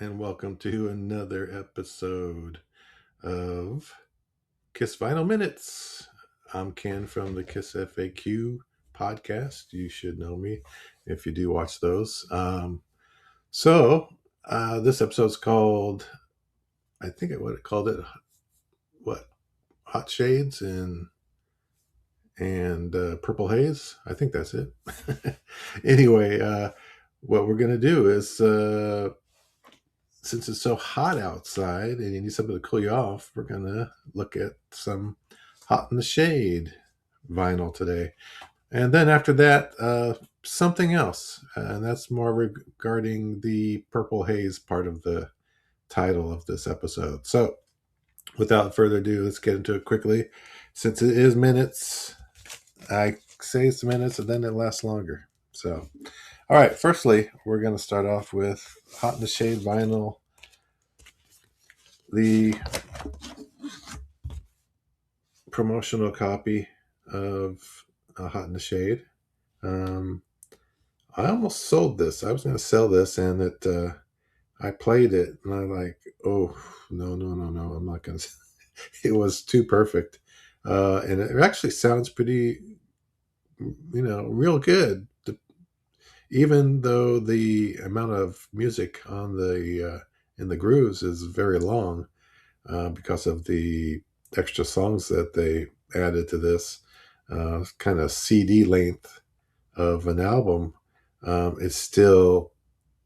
and welcome to another episode of Kiss Vinyl Minutes. I'm Ken from the Kiss FAQ podcast. You should know me if you do watch those. This episode's called, I think what it called it, what, Hot Shades and Purple Haze. I think that's it. Anyway, what we're gonna do is since it's so hot outside and you need something to cool you off, we're going to look at some Hot in the Shade vinyl today. And then after that, something else. And that's more regarding the Purple Haze part of the title of this episode. So without further ado, let's get into it quickly. Since it is minutes, I say it's minutes and then it lasts longer. So, all right, firstly, we're going to start off with Hot in the Shade vinyl, the promotional copy of Hot in the Shade. I almost sold this. I was going to sell this, and I played it, and I'm like, oh, no, I'm not going to. It was too perfect. And it actually sounds pretty, real good. Even though the amount of music on in the grooves is very long, because of the extra songs that they added to this kind of CD length of an album, it still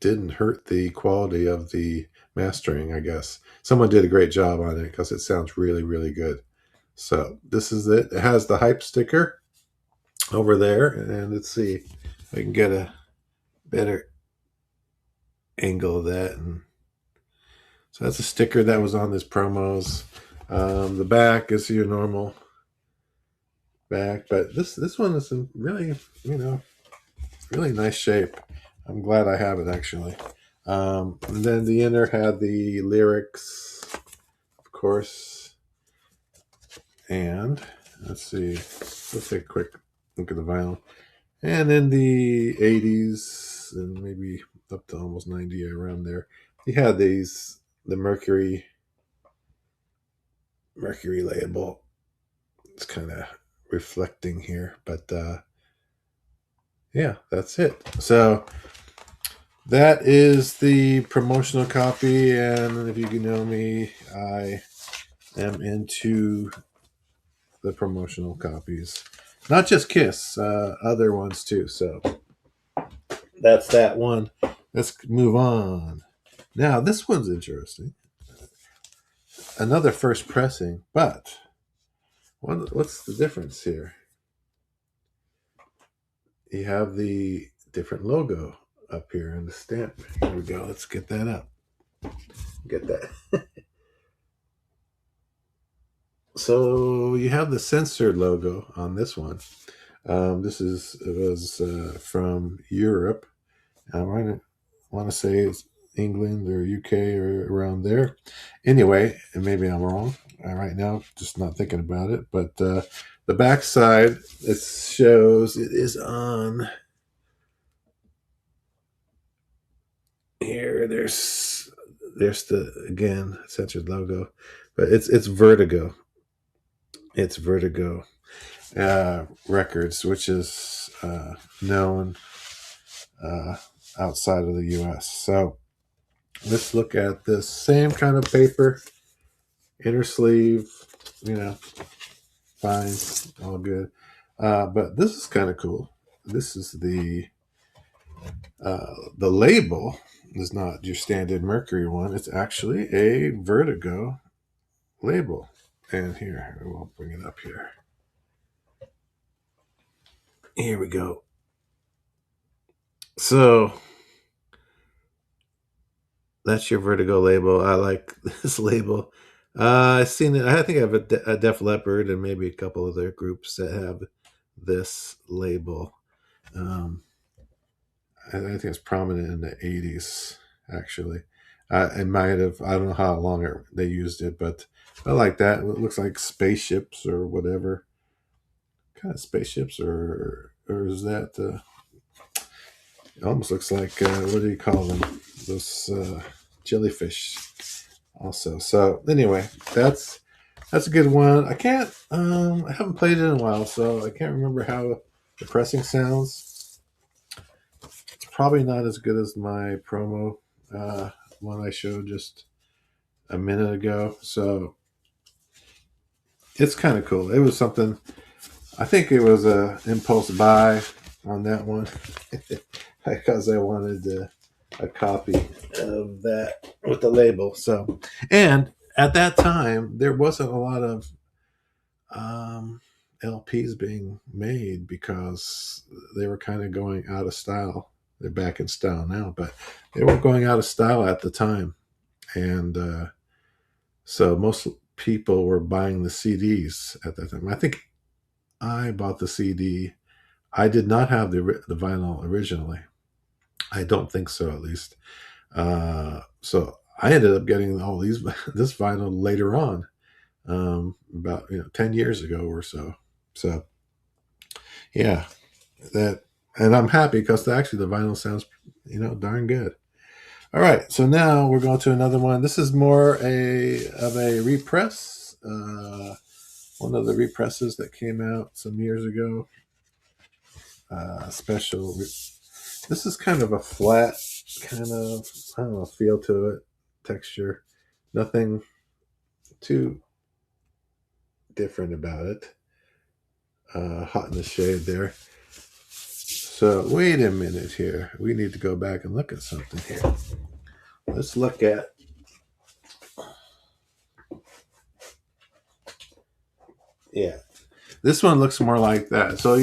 didn't hurt the quality of the mastering, I guess. Someone did a great job on it because it sounds really, really good. So this is it. It has the hype sticker over there. And let's see if I can get a better angle of that. And so that's a sticker that was on this promos. The back is your normal back, but this one is in really, really nice shape. I'm glad I have it actually. And then the inner had the lyrics, of course. And let's see, let's take a quick look at the vinyl. And in the 80s and maybe up to almost 90, around there, he had the Mercury label. It's kind of reflecting here, but yeah, that's it. So that is the promotional copy, and if you know me, I am into the promotional copies. Not just Kiss, other ones too. So that's that one. Let's move on. Now, this one's interesting. Another first pressing, but what's the difference here? You have the different logo up here in the stamp. Here we go. Let's get that up. Get that. So you have the censored logo on this one. This was from Europe. I want to say it's England or UK or around there. Anyway, and maybe I'm wrong right now, just not thinking about it. But the back side, it shows it is on here. There's the, again, censored logo, but it's Vertigo. It's Vertigo Records, which is known outside of the U.S. So let's look at this same kind of paper, inner sleeve, fine, all good. But this is kind of cool. This is the label is not your standard Mercury one. It's actually a Vertigo label. And here, we'll bring it up here. Here we go. So that's your Vertigo label. I like this label. I've seen it. I think I have a Def Leppard and maybe a couple other groups that have this label. I think it's prominent in the 80s, actually. It might have, I don't know how long they used it, but I like that. It looks like spaceships or whatever. Kind of spaceships, or is that, it almost looks like, what do you call them? Those, jellyfish also. So anyway, that's a good one. I haven't played it in a while, so I can't remember how the pressing sounds. It's probably not as good as my promo one I showed just a minute ago. So it's kind of cool. It was something. I think it was a impulse buy on that one because I wanted a copy of that with the label. So, and at that time, there wasn't a lot of LPs being made because they were kind of going out of style. They're back in style now, but they were going out of style at the time. And so most people were buying the CDs at that time. I think I bought the CD. I did not have the vinyl originally. I don't think so, at least. So I ended up getting all these this vinyl later on, about 10 years ago or so. So yeah, that, and I'm happy because actually the vinyl sounds darn good. All right, so now we're going to another one. This is more of a repress. One of the represses that came out some years ago. Special. This is kind of a flat kind of, I don't know, feel to it, texture. Nothing too different about it. Hot in the shade there. So wait a minute here. We need to go back and look at something here. Let's look at. Yeah, this one looks more like that. So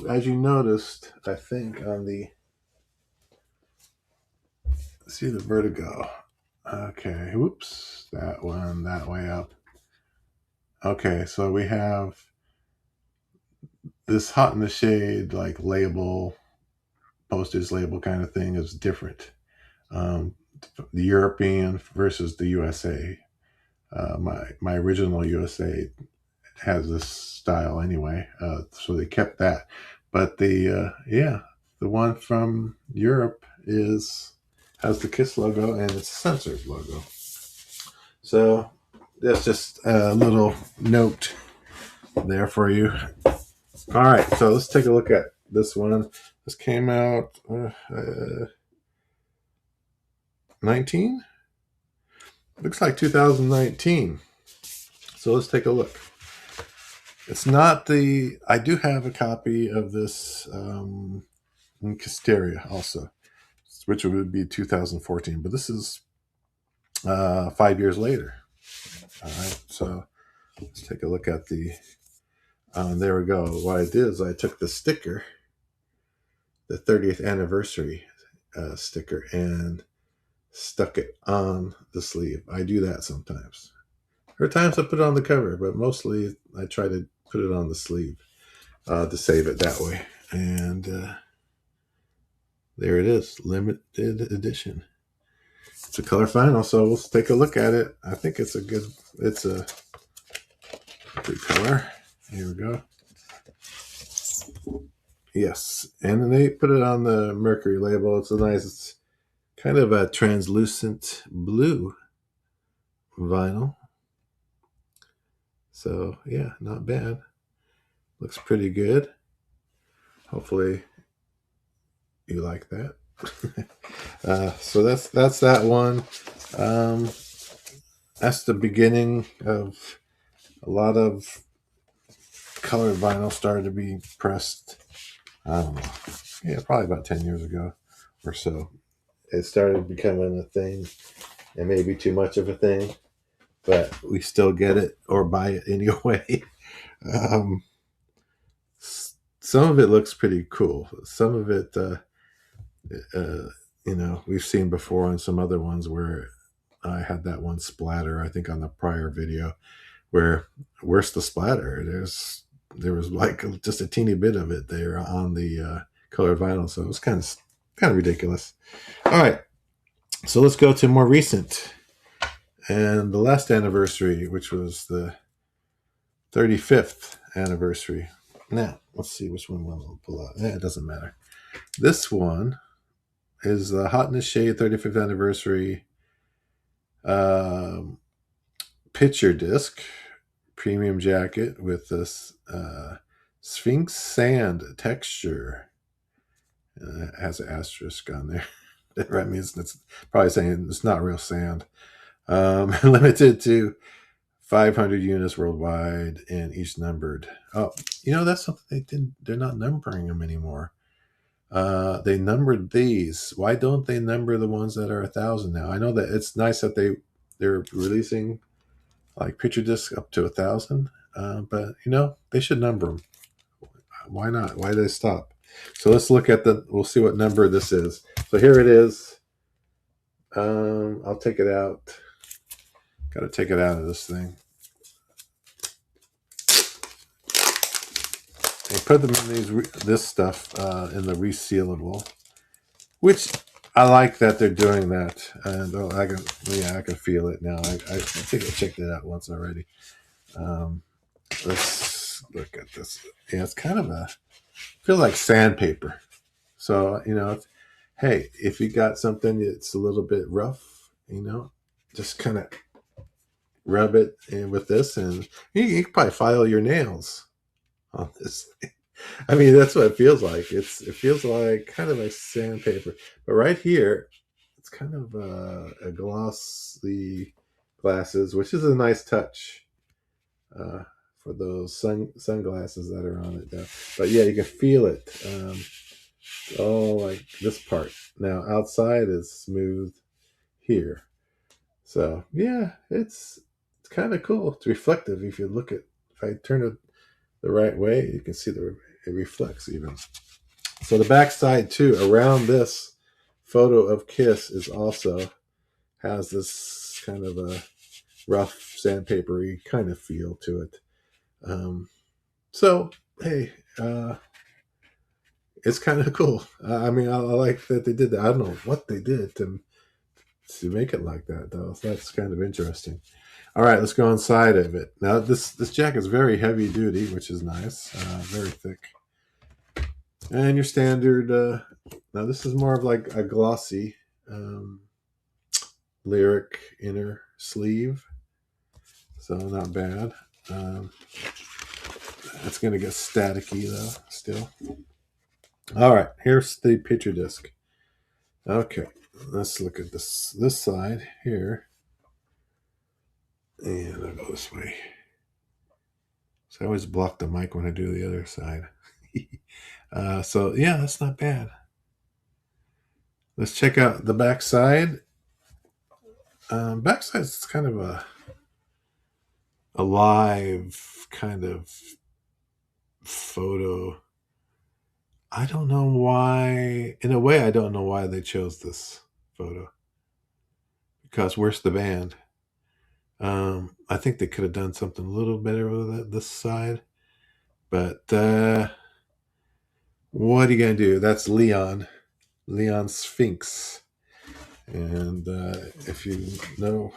as you noticed, I think on the, see the vertigo. Okay, whoops, that one that way up. Okay, so we have this hot in the shade like label, postage label kind of thing is different. The European versus the USA. My original USA has this style anyway, so they kept that. But the one from Europe has the Kiss logo and it's a censored logo. So that's just a little note there for you. All right, so let's take a look at this one. This came out 19. Looks like 2019. So let's take a look. It's not the. I do have a copy of this in Kisteria also, which would be 2014. But this is 5 years later. All right, so let's take a look at the. There we go. What I did is I took the sticker, the 30th anniversary sticker, and stuck it on the sleeve. I do that sometimes. There are times I put it on the cover, but mostly I try to put it on the sleeve to save it that way. And there it is, limited edition. It's a color vinyl, so let's take a look at it. I think it's a good color. Here we go. Yes, and then they put it on the Mercury label. It's a nice, kind of a translucent blue vinyl. So yeah, not bad. Looks pretty good. Hopefully you like that. So that's that one. That's the beginning of a lot of colored vinyl started to be pressed. I don't know. Yeah, probably about 10 years ago or so. It started becoming a thing, and maybe too much of a thing, but we still get it or buy it anyway. Some of it looks pretty cool. Some of it, we've seen before on some other ones where I had that one splatter, I think on the prior video, where where's the splatter? There was like just a teeny bit of it there on the colored vinyl, so it was kind of ridiculous. All right, so let's go to more recent, and the last anniversary, which was the 35th anniversary. Now let's see which one we'll pull out. It doesn't matter. This one is the Hot in the Shade 35th anniversary Picture disc, premium jacket with this Sphinx sand texture. It has an asterisk on there. That means it's probably saying it's not real sand. Limited to 500 units worldwide and each numbered. Oh, that's something they didn't. They're not numbering them anymore. They numbered these. Why don't they number the ones that are 1,000 now? I know that it's nice that they're releasing like picture discs up to 1,000, but they should number them. Why not? Why did they stop? So let's look at we'll see what number this is. So here it is. I'll take it out. Got to take it out of this thing. They put them in this stuff in the resealable, which I like that they're doing that. And I can feel it now. I think I checked it out once already. Let's look at this. Yeah, it's kind of feel like sandpaper. So hey, if you got something that's a little bit rough, just kind of rub it in with this, and you can probably file your nails on this thing. I mean, that's what it feels like. It feels like kind of like sandpaper, but right here, it's kind of a glossy glasses, which is a nice touch for those sunglasses that are on it. Now. But yeah, you can feel it. Like this part. Now outside is smooth here. So yeah, it's kind of cool. It's reflective. If I turn it the right way, you can see it reflects even. So the back side too, around this photo of Kiss is also has this kind of a rough sandpapery kind of feel to it. So hey, it's kind of cool. I mean, I like that they did that. I don't know what they did to make it like that, though. So that's kind of interesting. All right, let's go inside of it. Now, this jacket is very heavy duty, which is nice. Very thick. And your standard. Now, this is more of like a glossy lyric inner sleeve. So, not bad. It's going to get staticky, though, still. All right, here's the picture disc. Okay, let's look at this side here. And I'll go this way. So I always block the mic when I do the other side. So yeah, that's not bad. Let's check out the back side. Back side is kind of a live kind of photo. I don't know why. In a way, I don't know why they chose this photo. Because where's the band? I think they could have done something a little better with this side. But what are you going to do? That's Leon Sphinx. And if you know,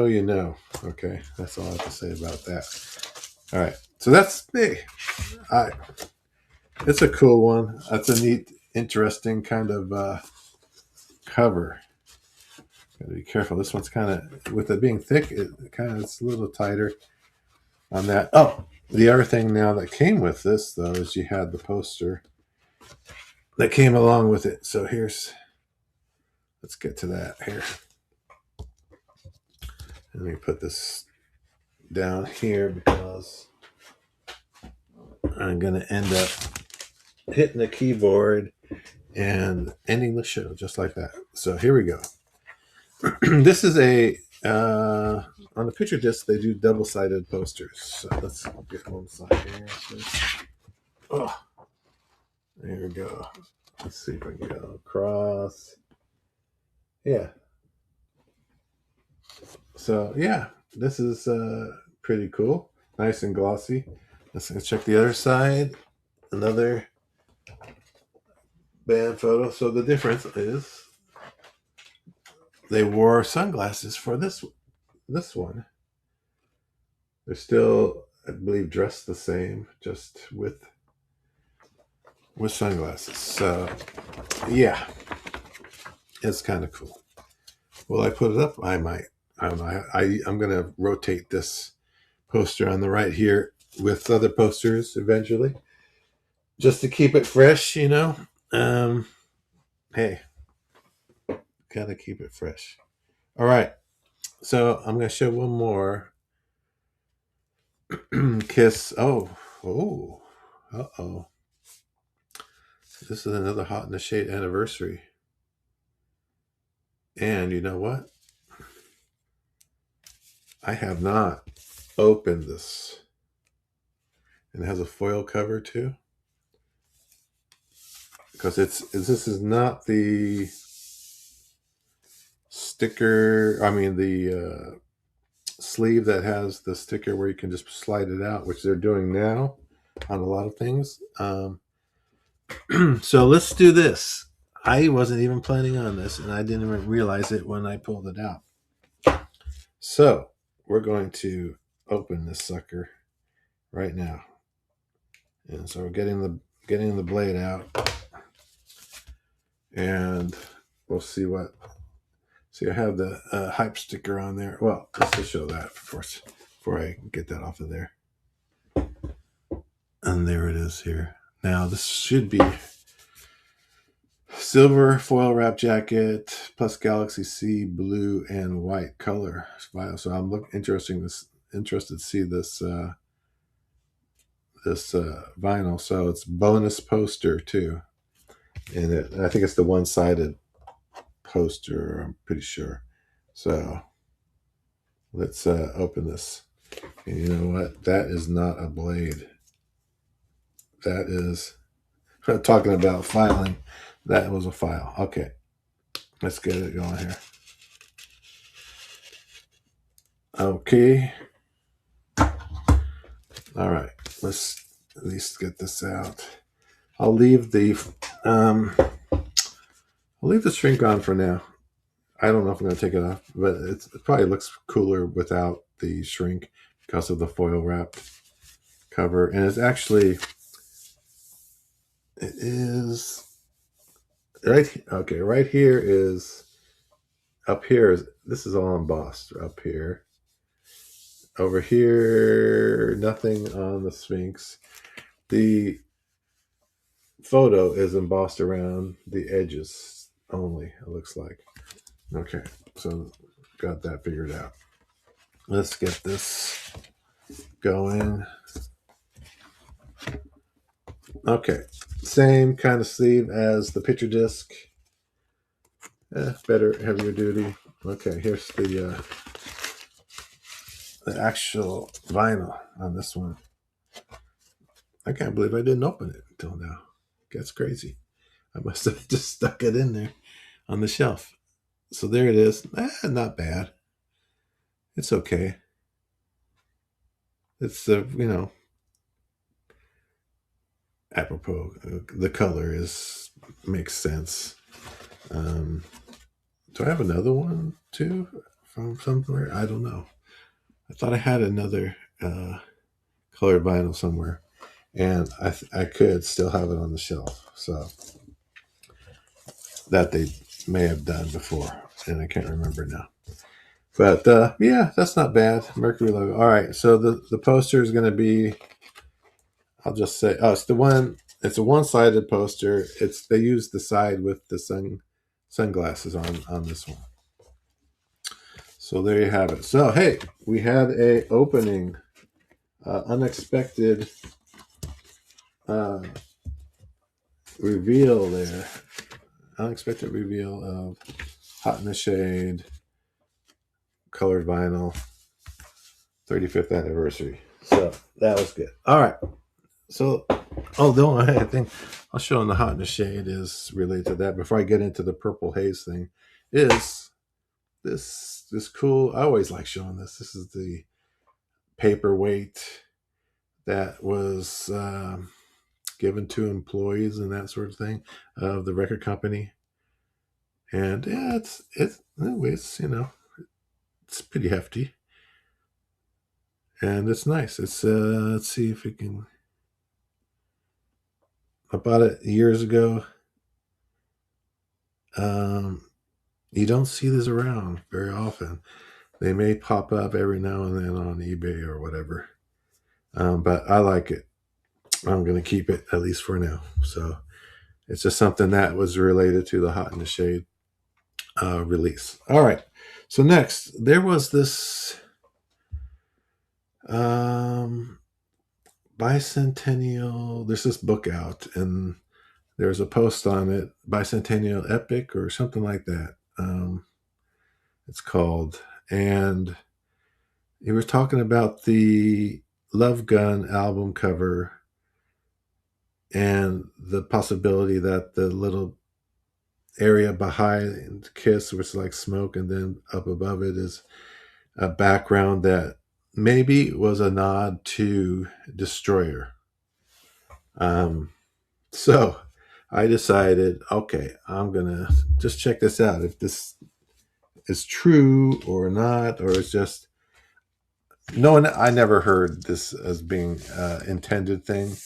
you know. Okay, that's all I have to say about that. All right, so that's me. It's a cool one. That's a neat, interesting kind of cover. Gotta be careful. This one's kind of, with it being thick, it's a little tighter on that. Oh, the other thing now that came with this though is you had the poster that came along with it. So let's get to that here. Let me put this down here because I'm going to end up hitting the keyboard and ending the show just like that. So here we go. This is on the picture disc, they do double-sided posters. So let's get one side here. Oh, there we go. Let's see if I can go across. Yeah. So yeah, this is pretty cool. Nice and glossy. Let's check the other side. Another band photo. So the difference is they wore sunglasses for this one. They're still, I believe, dressed the same, just with sunglasses. So yeah, it's kind of cool. Will I put it up? I might. I don't know. I'm going to rotate this poster on the right here with other posters eventually, just to keep it fresh. Um, hey, gotta keep it fresh. All right. So I'm going to show one more kiss. Oh, uh-oh. This is another Hot in the Shade anniversary. And you know what? I have not opened this. And it has a foil cover too. Because this is not the sticker, the sleeve that has the sticker where you can just slide it out, which they're doing now on a lot of things. So let's do this. I wasn't even planning on this, and I didn't even realize it when I pulled it out. So we're going to open this sucker right now, and so we're getting the blade out, and we'll see what. See, I have the hype sticker on there. Well, let's just show that first before I get that off of there. And there it is here. Now this should be silver foil wrap jacket plus Galaxy C blue and white color. So I'm interested to see this vinyl. So it's bonus poster too, and I think it's the one-sided poster. I'm pretty sure. So let's open this. And you know what? That is not a blade. That is talking about filing. That was a file. Okay, let's get it going here. Okay. All right. Let's at least get this out. I'll leave the shrink on for now. I don't know if I'm going to take it off, but it probably looks cooler without the shrink because of the foil wrapped cover. And it is right. Okay, right here is up here. This is all embossed up here. Over here, nothing on the Sphinx. The photo is embossed around the edges only, it looks like. Okay, so got that figured out. Let's get this going. Okay, same kind of sleeve as the picture disc. Better, heavier duty. Okay, here's the actual vinyl on this one. I can't believe I didn't open it until now. That's crazy. I must have just stuck it in there on the shelf. So there it is. Not bad. It's okay. It's apropos. The color makes sense. Do I have another one too from somewhere? I don't know. I thought I had another colored vinyl somewhere, and I could still have it on the shelf. So that they may have done before, and I can't remember now. But yeah, that's not bad. Mercury logo. All right, so the poster is going to be. I'll just say, it's the one. It's a one-sided poster. They use the side with the sunglasses on this one. So there you have it. So hey, we had a opening, unexpected reveal there. Unexpected reveal of Hot in the Shade colored vinyl 35th anniversary. So that was good. All right. So, the only thing I'll show in the Hot in the Shade is related to that. Before I get into the purple haze thing, is this cool? I always like showing this. This is the paperweight that was given to employees and that sort of thing of the record company. And yeah, it's it's pretty hefty, and it's nice. It's let's see if we can. I bought it years ago. You don't see this around very often. They may pop up every now and then on eBay or whatever. But I like it. I'm going to keep it at least for now. So it's just something that was related to the Hot in the Shade release. All right. So next, there was this bicentennial. There's this book out, and there's a post on it, Bicentennial Epic or something like that. It's called, and he was talking about the Love Gun album cover and the possibility that the little area behind Kiss, which is like smoke, and then up above it is a background that maybe was a nod to Destroyer. So I decided, okay, I'm gonna just check this out. If this is true or not, or it's just no one. I never heard this as being intended thing.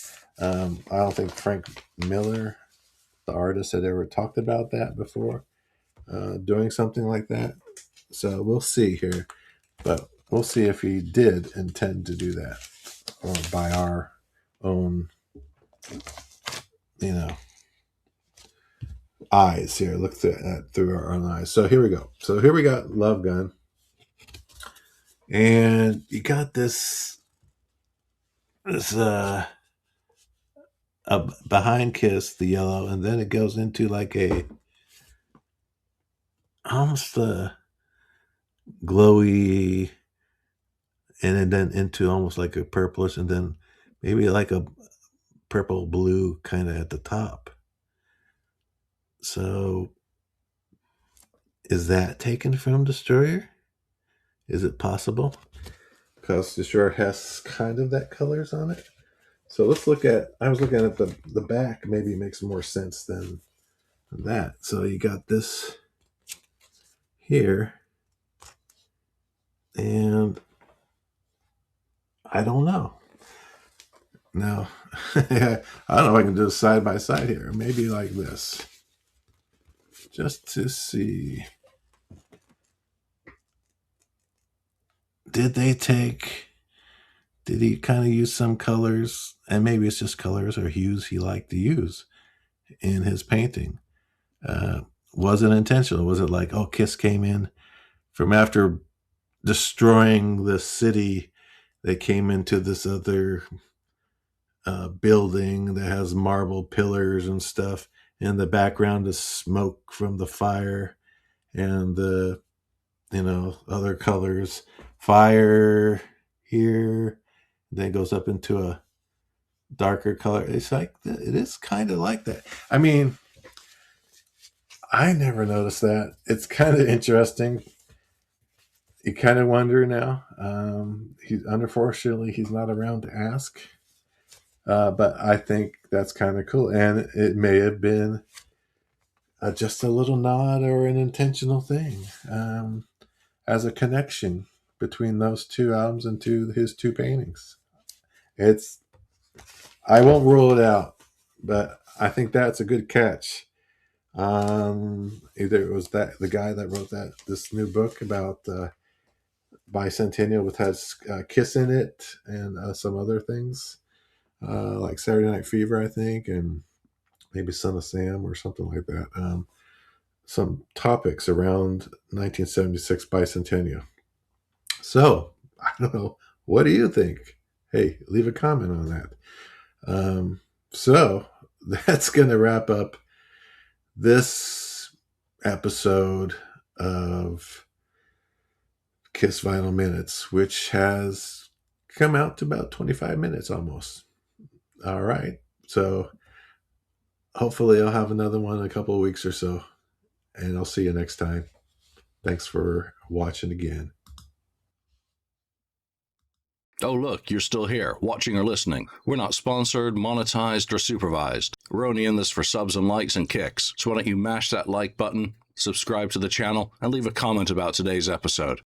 I don't think Frank Miller, the artist, had ever talked about that before, doing something like that. So we'll see here, but we'll see if he did intend to do that, or by our own, you know, eyes here. Look through our own eyes. So here we go. So here we got Love Gun, and you got this behind Kiss, the yellow, and then it goes into like a almost a glowy, and then into almost like a purplish, and then maybe like a purple blue kind of at the top. So is that taken from Destroyer? Is it possible? Because Destroyer has kind of that colors on it. So let's look at, I was looking at the back, maybe it makes more sense than that. So you got this here, and I don't know. Now, I don't know if I can do this side by side here. Maybe like this. Just to see. Did he kind of use some colors? And maybe it's just colors or hues he liked to use in his painting. Was it intentional? Was it like, oh, Kiss came in from after destroying the city, they came into this other building that has marble pillars and stuff. In the background is smoke from the fire, and the other colors, fire here, then it goes up into a darker color. It's like it is kind of like that. I mean, I never noticed that. It's kind of interesting. You kind of wonder now. Unfortunately he's not around to ask. But I think that's kind of cool, and it may have been just a little nod or an intentional thing, as a connection between those two albums and his two paintings. I won't rule it out, but I think that's a good catch. Either it was that the guy that wrote this new book about bicentennial, with has Kiss in it and some other things, like Saturday Night Fever, I think, and maybe Son of Sam or something like that. Some topics around 1976 bicentennial. So I don't know. What do you think? Hey, leave a comment on that. So that's going to wrap up this episode of Kiss Vinyl Minutes, which has come out to about 25 minutes almost. All right. So hopefully I'll have another one in a couple of weeks or so, and I'll see you next time. Thanks for watching again. Oh, look, you're still here, watching or listening. We're not sponsored, monetized, or supervised. We're only in this for subs and likes and kicks. So why don't you mash that like button, subscribe to the channel, and leave a comment about today's episode.